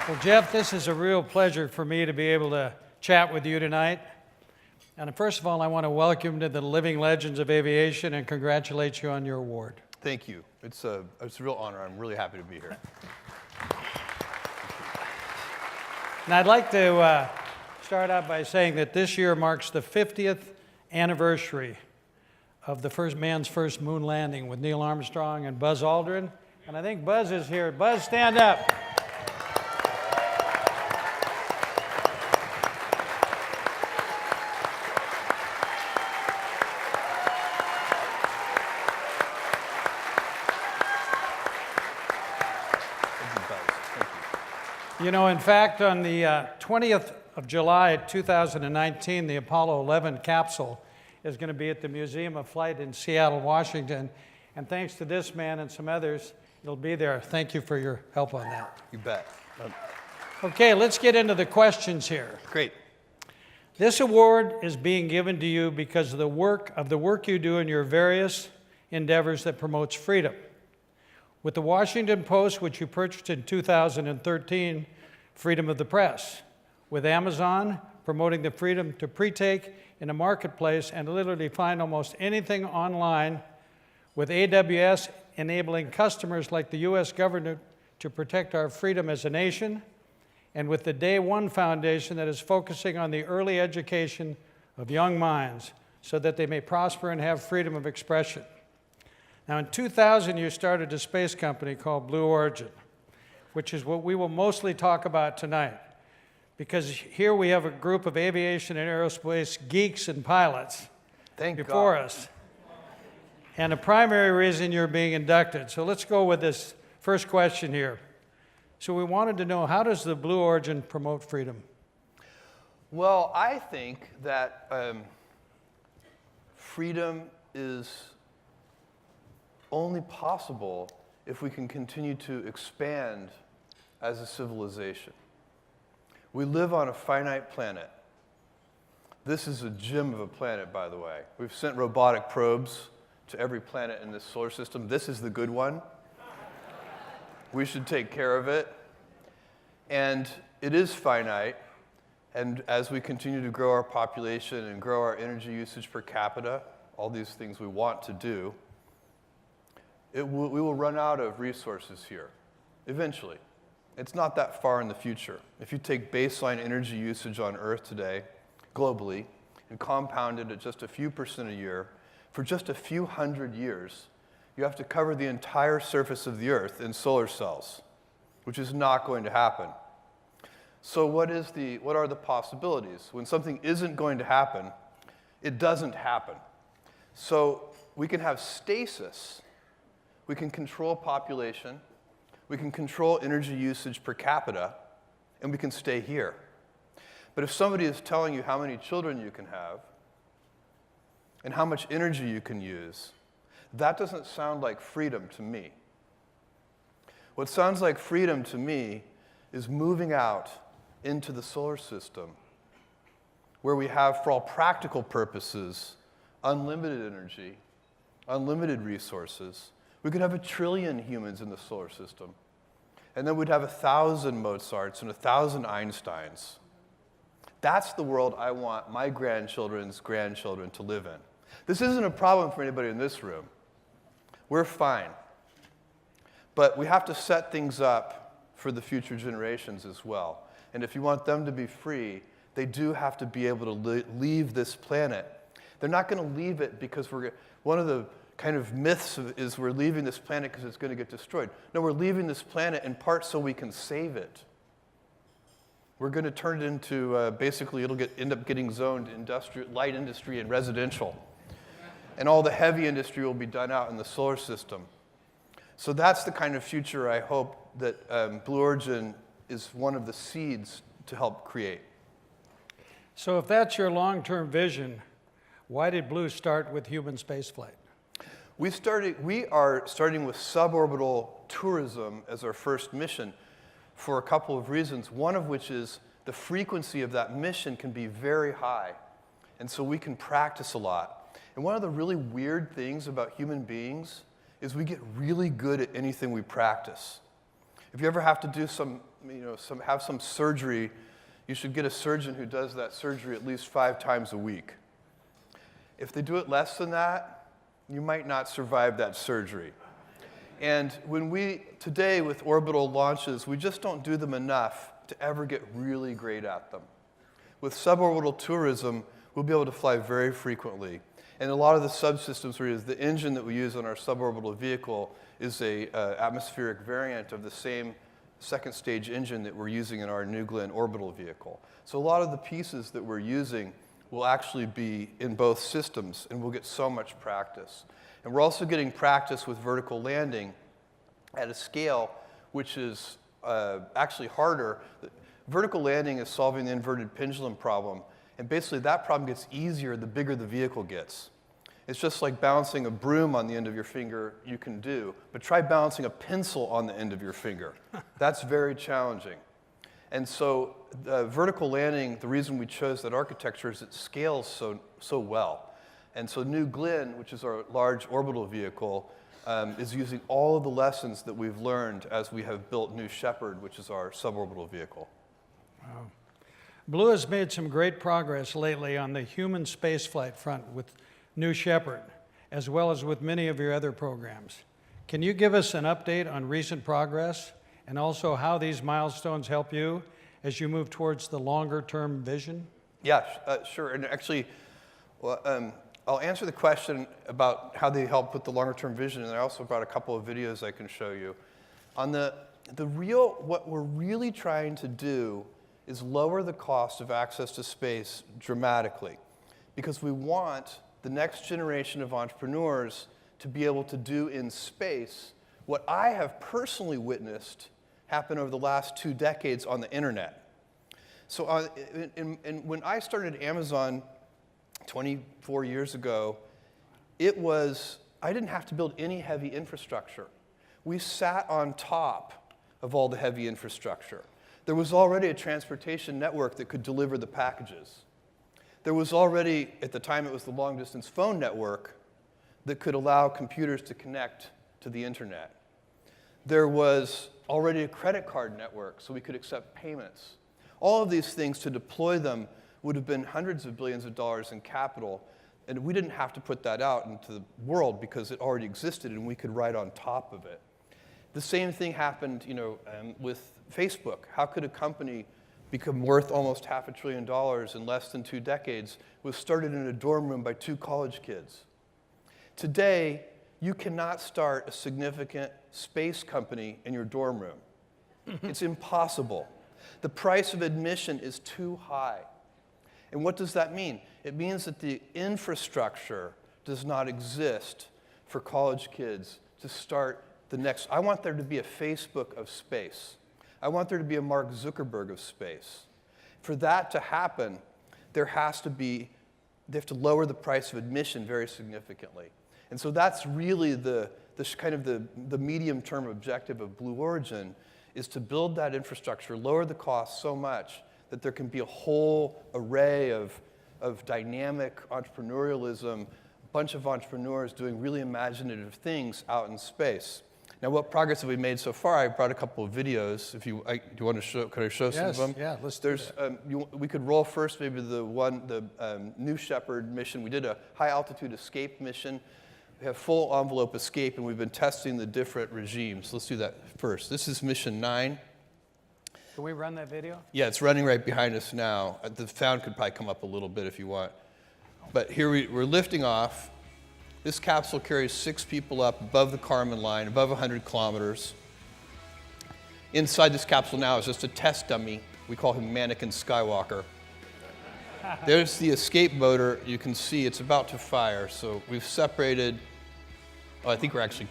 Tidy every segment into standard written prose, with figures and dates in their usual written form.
Well, Jeff, this is a real pleasure for me to be able to chat with you tonight. And first of all, I want to welcome you to the Living Legends of Aviation and congratulate you on your award. Thank you. It's a real honor. I'm really happy to be here. And I'd like to start out by saying that this year marks the 50th anniversary of the man's first moon landing with Neil Armstrong and Buzz Aldrin. And I think Buzz is here. Buzz, stand up. You know, in fact, on the 20th of July, 2019, the Apollo 11 capsule is going to be at the Museum of Flight in Seattle, Washington. And thanks to this man and some others, it'll be there. Thank you for your help on that. You bet. Okay, let's get into the questions here. Great. This award is being given to you because of the work you do in your various endeavors that promotes freedom. With the Washington Post, which you purchased in 2013, freedom of the press. With Amazon, promoting the freedom to pre-take in a marketplace and literally find almost anything online. With AWS, enabling customers like the U.S. government to protect our freedom as a nation. And with the Day One Foundation that is focusing on the early education of young minds so that they may prosper and have freedom of expression. Now, in 2000, you started a space company called Blue Origin, which is what we will mostly talk about tonight, because here we have a group of aviation and aerospace geeks and pilots before us, and a primary reason you're being inducted. So let's go with this first question here. So we wanted to know, how does the Blue Origin promote freedom? Well, I think that freedom is only possible if we can continue to expand as a civilization. We live on a finite planet. This is a gem of a planet, by the way. We've sent robotic probes to every planet in this solar system. This is the good one. We should take care of it. And it is finite. And as we continue to grow our population and grow our energy usage per capita, all these things we want to do, we will run out of resources here, eventually. It's not that far in the future. If you take baseline energy usage on Earth today, globally, and compound it at just a few percent a year, for just a few hundred years, you have to cover the entire surface of the Earth in solar cells, which is not going to happen. So what are the possibilities? When something isn't going to happen, it doesn't happen. So we can have stasis. We can control population, we can control energy usage per capita, and we can stay here. But if somebody is telling you how many children you can have and how much energy you can use, that doesn't sound like freedom to me. What sounds like freedom to me is moving out into the solar system, where we have, for all practical purposes, unlimited energy, unlimited resources. We could have 1 trillion humans in the solar system. And then we'd have 1,000 Mozarts and 1,000 Einsteins. That's the world I want my grandchildren's grandchildren to live in. This isn't a problem for anybody in this room. We're fine. But we have to set things up for the future generations as well. And if you want them to be free, they do have to be able to leave this planet. They're not going to leave it because one of the kind of myths is we're leaving this planet because it's going to get destroyed. No, we're leaving this planet in part so we can save it. We're going to turn it into, basically, it'll end up getting zoned light industry and residential. And all the heavy industry will be done out in the solar system. So that's the kind of future I hope that Blue Origin is one of the seeds to help create. So if that's your long-term vision, why did Blue start with human spaceflight? We are starting with suborbital tourism as our first mission for a couple of reasons, one of which is the frequency of that mission can be very high, and so we can practice a lot. And one of the really weird things about human beings is we get really good at anything we practice. If you ever have to do have some surgery, you should get a surgeon who does that surgery at least 5 times a week. If they do it less than that, you might not survive that surgery. And today with orbital launches, we just don't do them enough to ever get really great at them. With suborbital tourism, we'll be able to fly very frequently. And a lot of the subsystems we use, the engine that we use on our suborbital vehicle is a atmospheric variant of the same second stage engine that we're using in our New Glenn orbital vehicle. So a lot of the pieces that we're using will actually be in both systems, and we'll get so much practice. And we're also getting practice with vertical landing at a scale which is actually harder. Vertical landing is solving the inverted pendulum problem, and basically that problem gets easier the bigger the vehicle gets. It's just like balancing a broom on the end of your finger, you can do, but try balancing a pencil on the end of your finger. That's very challenging. And so vertical landing, the reason we chose that architecture is it scales so well. And so New Glenn, which is our large orbital vehicle, is using all of the lessons that we've learned as we have built New Shepard, which is our suborbital vehicle. Wow. Blue has made some great progress lately on the human spaceflight front with New Shepard, as well as with many of your other programs. Can you give us an update on recent progress and also how these milestones help you as you move towards the longer-term vision? Yeah, sure. And actually, I'll answer the question about how they help with the longer-term vision, and I also brought a couple of videos I can show you. On what we're really trying to do is lower the cost of access to space dramatically, because we want the next generation of entrepreneurs to be able to do in space what I have personally witnessed happen over the last 2 decades on the internet. So when I started Amazon 24 years ago, I didn't have to build any heavy infrastructure. We sat on top of all the heavy infrastructure. There was already a transportation network that could deliver the packages. There was already, at the time it was the long-distance phone network, that could allow computers to connect to the internet. There was already a credit card network, so we could accept payments. All of these things, to deploy them, would have been hundreds of billions of dollars in capital, and we didn't have to put that out into the world because it already existed and we could ride on top of it. The same thing happened, with Facebook. How could a company become worth almost $500 billion in less than 2 decades? It was started in a dorm room by 2 college kids. Today, you cannot start a significant space company in your dorm room. It's impossible. The price of admission is too high. And what does that mean? It means that the infrastructure does not exist for college kids to start the next. I want there to be a Facebook of space. I want there to be a Mark Zuckerberg of space. For that to happen, they have to lower the price of admission very significantly. And so that's really the medium-term objective of Blue Origin, is to build that infrastructure, lower the cost so much that there can be a whole array of dynamic entrepreneurialism, a bunch of entrepreneurs doing really imaginative things out in space. Now, what progress have we made so far? I brought a couple of videos. Do you want to show? Can I show some of them? Yeah, let's do that. We could roll first maybe the New Shepard mission. We did a high-altitude escape mission. We have full envelope escape, and we've been testing the different regimes. Let's do that first. This is mission 9. Can we run that video? Yeah, it's running right behind us now. The sound could probably come up a little bit if you want. But here we're lifting off. This capsule carries 6 people up above the Kármán line, above 100 kilometers. Inside this capsule now is just a test dummy. We call him Mannequin Skywalker. There's the escape motor. You can see it's about to fire. So we've separated. Oh, I think we're actually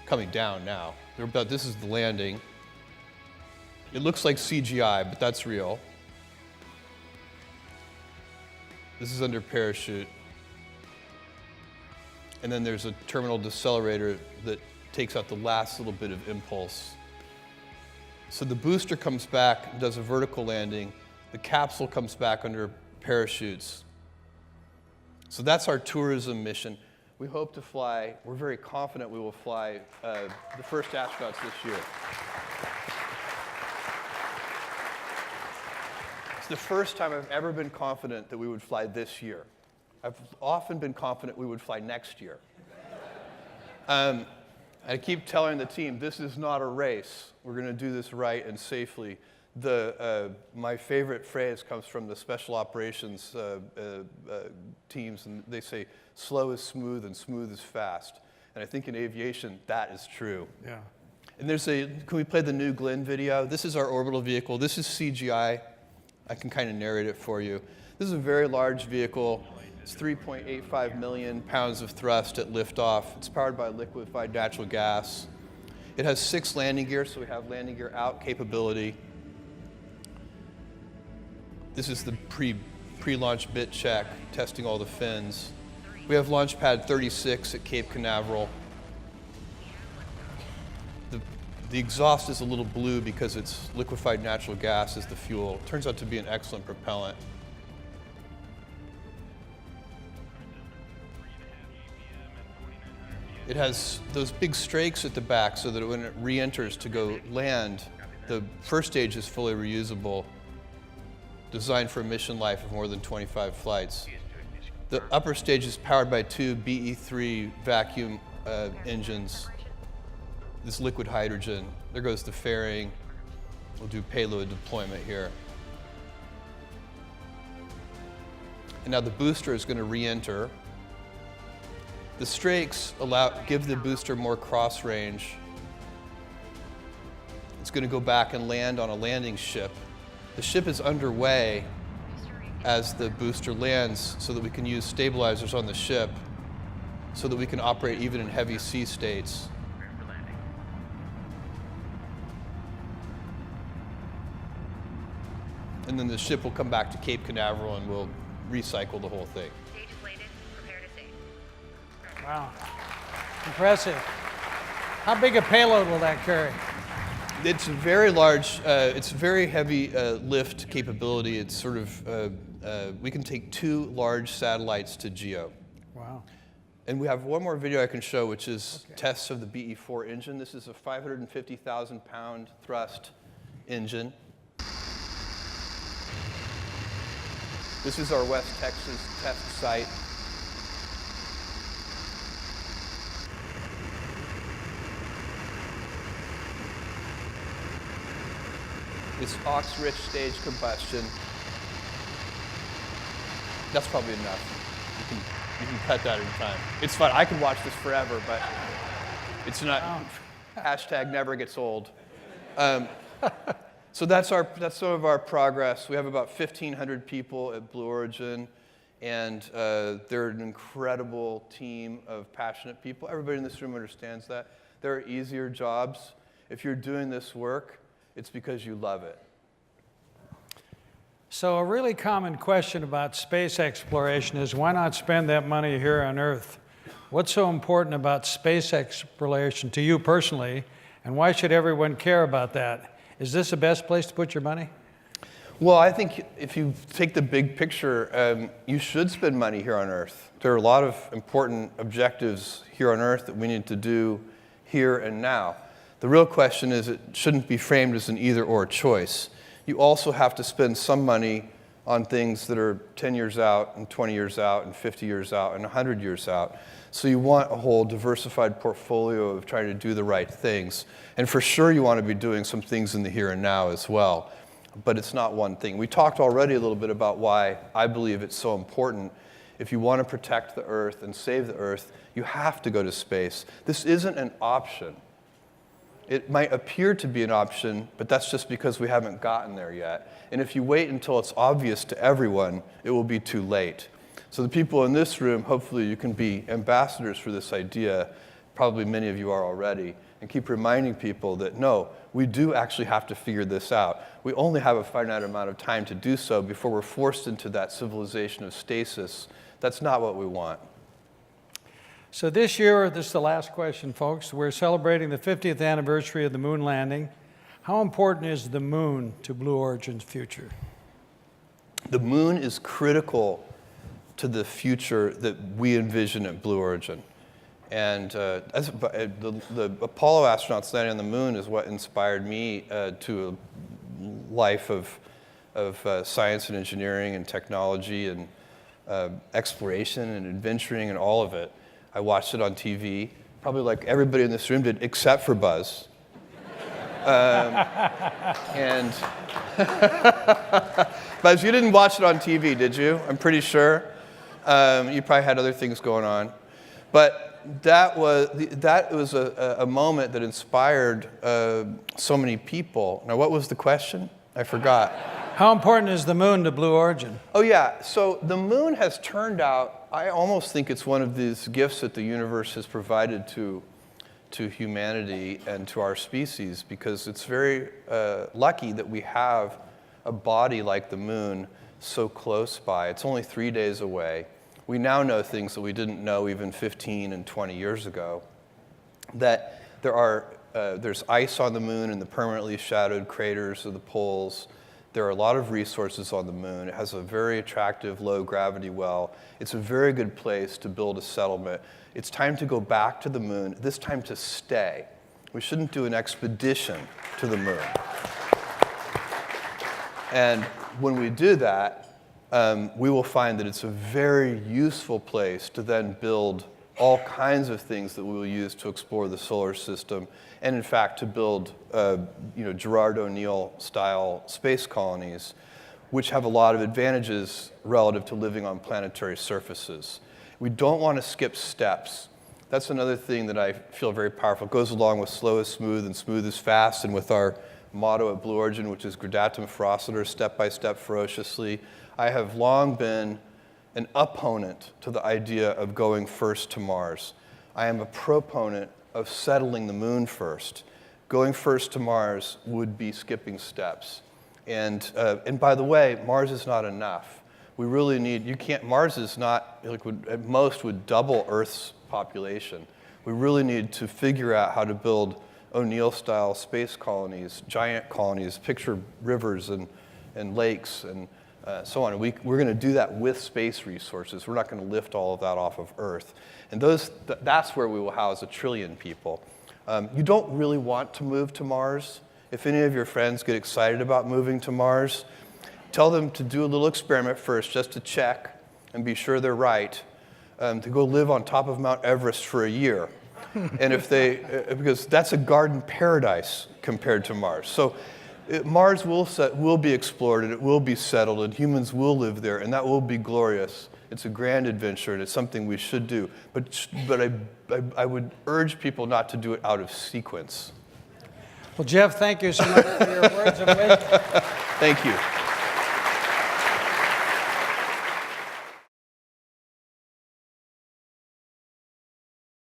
coming down now. This is the landing. It looks like CGI, but that's real. This is under parachute. And then there's a terminal decelerator that takes out the last little bit of impulse. So the booster comes back and does a vertical landing. The capsule comes back under parachutes. So that's our tourism mission. We hope to fly, we're very confident we will fly the first astronauts this year. It's the first time I've ever been confident that we would fly this year. I've often been confident we would fly next year. I keep telling the team, this is not a race. We're going to do this right and safely. My favorite phrase comes from the special operations teams, and they say, slow is smooth and smooth is fast. And I think in aviation, that is true. Yeah. And can we play the new Glenn video? This is our orbital vehicle. This is CGI. I can kind of narrate it for you. This is a very large vehicle. It's 3.85 million pounds of thrust at liftoff. It's powered by liquefied natural gas. It has 6 landing gears, so we have landing gear out capability. This is the pre-launch bit check, testing all the fins. We have launch pad 36 at Cape Canaveral. The exhaust is a little blue because it's liquefied natural gas as the fuel. It turns out to be an excellent propellant. It has those big strakes at the back so that when it re-enters to go land, the first stage is fully reusable, designed for a mission life of more than 25 flights. The upper stage is powered by 2 BE3 vacuum engines. This liquid hydrogen. There goes the fairing. We'll do payload deployment here. And now the booster is going to re-enter. The strakes give the booster more cross range. It's going to go back and land on a landing ship. The ship is underway as the booster lands so that we can use stabilizers on the ship so that we can operate even in heavy sea states. And then the ship will come back to Cape Canaveral and we'll recycle the whole thing. Stage is slated. Prepare to stage. Wow. Impressive. How big a payload will that carry? It's a very large, it's very heavy lift capability. It's sort of, we can take 2 large satellites to GEO. Wow. And we have one more video I can show, which is tests of the BE4 engine. This is a 550,000 pound thrust engine. This is our West Texas test site. It's ox-rich stage combustion. That's probably enough. You can cut that in time. It's fun. I could watch this forever, but it's not. Hashtag never gets old. So that's some of our progress. We have about 1,500 people at Blue Origin, and they're an incredible team of passionate people. Everybody in this room understands that. There are easier jobs. If you're doing this work, it's because you love it. So a really common question about space exploration is why not spend that money here on Earth? What's so important about space exploration to you personally, and why should everyone care about that? Is this the best place to put your money? Well, I think if you take the big picture, you should spend money here on Earth. There are a lot of important objectives here on Earth that we need to do here and now. The real question is it shouldn't be framed as an either-or choice. You also have to spend some money on things that are 10 years out, and 20 years out, and 50 years out, and 100 years out. So you want a whole diversified portfolio of trying to do the right things. And for sure you want to be doing some things in the here and now as well. But it's not one thing. We talked already a little bit about why I believe it's so important. If you want to protect the Earth and save the Earth, you have to go to space. This isn't an option. It might appear to be an option, but that's just because we haven't gotten there yet. And if you wait until it's obvious to everyone, it will be too late. So the people in this room, hopefully you can be ambassadors for this idea. Probably many of you are already. And keep reminding people that, no, we do actually have to figure this out. We only have a finite amount of time to do so before we're forced into that civilization of stasis. That's not what we want. So this year, this is the last question, folks, we're celebrating the 50th anniversary of the moon landing. How important is the moon to Blue Origin's future? The moon is critical to the future that we envision at Blue Origin. And the Apollo astronauts landing on the moon is what inspired me to a life of science and engineering and technology and exploration and adventuring and all of it. I watched it on TV, probably like everybody in this room did, except for Buzz. And Buzz, you didn't watch it on TV, did you? I'm pretty sure. You probably had other things going on. But that was a moment that inspired so many people. Now, what was the question? I forgot. How important is the moon to Blue Origin? Oh, yeah. So the moon has turned out, I almost think it's one of these gifts that the universe has provided to humanity and to our species, because it's very lucky that we have a body like the moon so close by. It's only 3 days away. We now know things that we didn't know even 15 and 20 years ago, that there's ice on the moon in the permanently shadowed craters of the poles. There are a lot of resources on the moon. It has a very attractive low-gravity well. It's a very good place to build a settlement. It's time to go back to the moon, this time to stay. We shouldn't do an expedition to the moon. And when we do that, we will find that it's a very useful place to then build all kinds of things that we will use to explore the solar system, and in fact to build Gerard O'Neill style space colonies, which have a lot of advantages relative to living on planetary surfaces. We don't want to skip steps. That's another thing that I feel very powerful. It goes along with slow is smooth and smooth is fast, and with our motto at Blue Origin, which is gradatum ferociter, step by step ferociously. I have long been an opponent to the idea of going first to Mars. I am a proponent of settling the moon first. Going first to Mars would be skipping steps. And by the way, Mars is not enough. We really need, Mars is not, at most would double Earth's population. We really need to figure out how to build O'Neill-style space colonies, giant colonies, picture rivers and lakes and so on. We're going to do that with space resources. We're not going to lift all of that off of Earth. And that's where we will house 1 trillion people. You don't really want to move to Mars. If any of your friends get excited about moving to Mars, tell them to do a little experiment first just to check and be sure they're right, to go live on top of Mount Everest for a year. And because that's a garden paradise compared to Mars. So Mars will be explored, and it will be settled, and humans will live there, and that will be glorious. It's a grand adventure, and it's something we should do. But I would urge people not to do it out of sequence. Well, Jeff, thank you so much for your words of wisdom. Thank you.